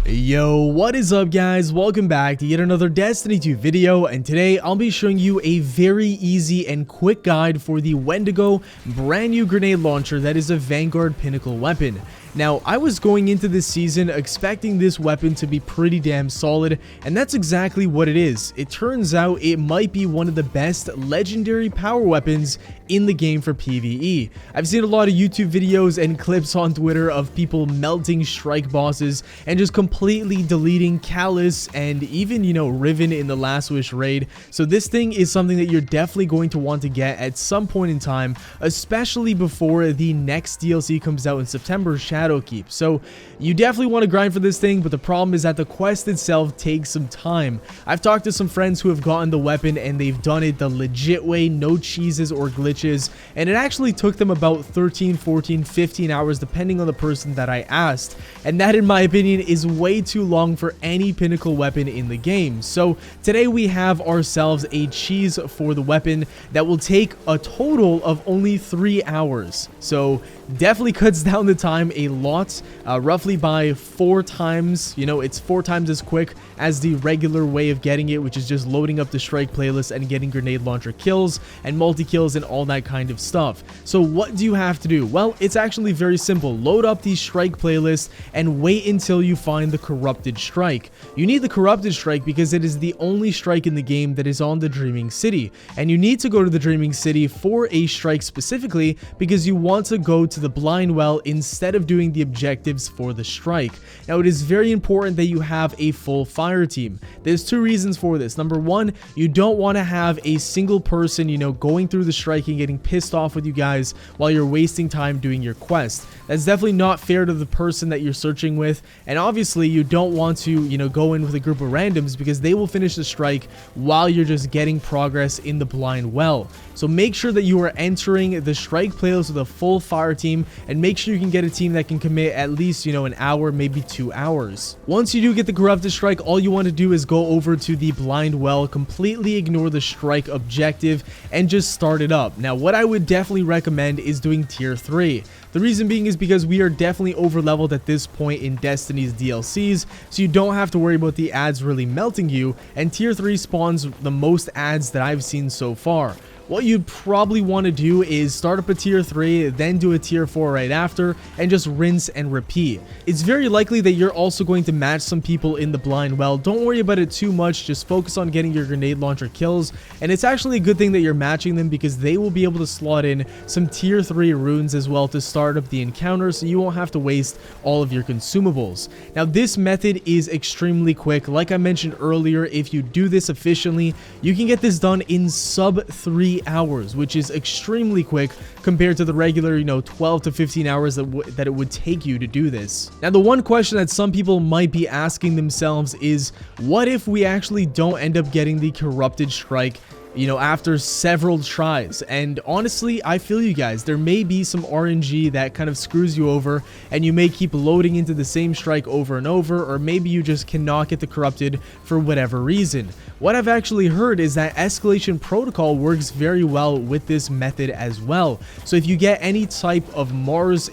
Yo, what is up guys? Welcome back to yet another Destiny 2 video, and today I'll be showing you a very easy and quick guide for the Wendigo brand new grenade launcher that is a Vanguard Pinnacle weapon. Now, I was going into this season expecting this weapon to be pretty damn solid, and that's exactly what it is. It turns out it might be one of the best legendary power weapons in the game for PvE. I've seen a lot of YouTube videos and clips on Twitter of people melting strike bosses and just completely deleting Callus and even, Riven in the Last Wish raid. So this thing is something that you're definitely going to want to get at some point in time, especially before the next DLC comes out in September, Shadowkeep. So you definitely want to grind for this thing, but the problem is that the quest itself takes some time. I've talked to some friends who have gotten the weapon and they've done it the legit way, no cheeses or glitches, and it actually took them about 13, 14, 15 hours depending on the person that I asked, and that in my opinion is way too long for any pinnacle weapon in the game. So today we have ourselves a cheese for the weapon that will take a total of only 3 hours. So definitely cuts down the time a lot, roughly by 4 times. It's 4 times as quick as the regular way of getting it, which is just loading up the strike playlist and getting grenade launcher kills and multi-kills and all that kind of stuff. So what do you have to do? Well, it's actually very simple. Load up the strike playlist and wait until you find the corrupted strike. You need the corrupted strike because it is the only strike in the game that is on the Dreaming City, and you need to go to the Dreaming City for a strike specifically because you want to go to the blind well instead of doing the objectives for the strike. Now, it is very important that you have a full fire team. There's 2 reasons for this. Number 1, you don't want to have a single person, going through the strike and getting pissed off with you guys while you're wasting time doing your quest. That's definitely not fair to the person that you're searching with, and obviously you don't want to, go in with a group of randoms because they will finish the strike while you're just getting progress in the blind well. So make sure that you are entering the strike playlist with a full fire team, and make sure you can get a team that can commit at least, an hour, maybe 2 hours. Once you do get the corrupted strike, all you want to do is go over to the blind well, completely ignore the strike objective, and just start it up. Now, what I would definitely recommend is doing tier 3. The reason being is because we are definitely over leveled at this point in Destiny's DLCs, so you don't have to worry about the ads really melting you, and tier 3 spawns the most ads that I've seen so far. What you'd probably want to do is start up a tier 3, then do a tier 4 right after, and just rinse and repeat. It's very likely that you're also going to match some people in the blind well. Don't worry about it too much, just focus on getting your grenade launcher kills, and it's actually a good thing that you're matching them because they will be able to slot in some tier 3 runes as well to start up the encounter, so you won't have to waste all of your consumables. Now, this method is extremely quick. Like I mentioned earlier, if you do this efficiently, you can get this done in sub 3 hours, which is extremely quick compared to the regular 12 to 15 hours that it would take you to do this. Now, the one question that some people might be asking themselves is, what if we actually don't end up getting the corrupted strike after several tries? And honestly, I feel you guys. There may be some RNG that kind of screws you over, and you may keep loading into the same strike over and over, or maybe you just cannot get the corrupted for whatever reason. What I've actually heard is that escalation protocol works very well with this method as well. So if you get any type of Mars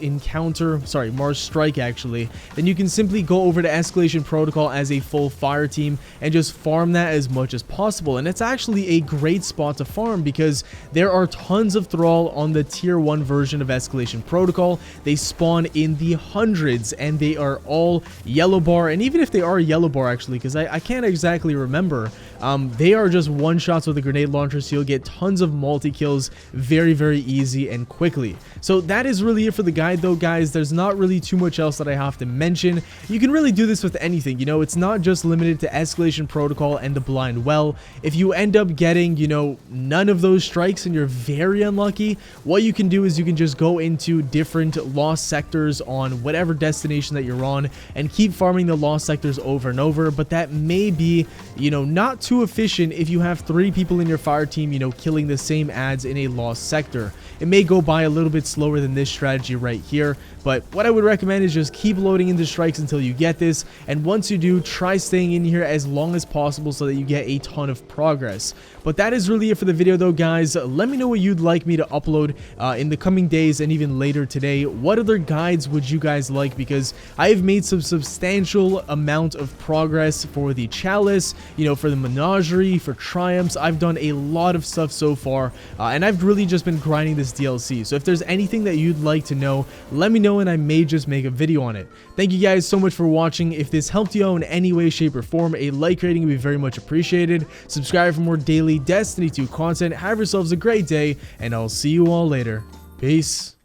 strike actually, then you can simply go over to escalation protocol as a full fire team and just farm that as much as possible. And it's actually a great spot to farm because there are tons of thrall on the tier 1 version of escalation protocol. They spawn in the hundreds and they are all yellow bar, and even if they are yellow bar actually, because I can't exactly remember, they are just one shots with a grenade launcher, so you'll get tons of multi-kills very, very easy and quickly. So that is really it for the guide though, guys. There's not really too much else that I have to mention. You can really do this with anything, it's not just limited to escalation protocol and the blind well. If you end up getting, none of those strikes and you're very unlucky, what you can do is you can just go into different lost sectors on whatever destination that you're on and keep farming the lost sectors over and over. But that may be, not too efficient if you have 3 people in your fire team, killing the same ads in a lost sector. It may go by a little bit slower than this strategy right here, but what I would recommend is just keep loading into strikes until you get this, and once you do, try staying in here as long as possible so that you get a ton of progress. But that that is really it for the video though, guys. Let me know what you'd like me to upload in the coming days and even later today. What other guides would you guys like? Because I have made some substantial amount of progress for the Chalice, you know, for the Menagerie, for Triumphs. I've done a lot of stuff so far, and I've really just been grinding this DLC. So if there's anything that you'd like to know, let me know and I may just make a video on it. Thank you guys so much for watching. If this helped you out in any way, shape, or form, a like rating would be very much appreciated. Subscribe for more daily Destiny 2 content. Have yourselves a great day, and I'll see you all later. Peace.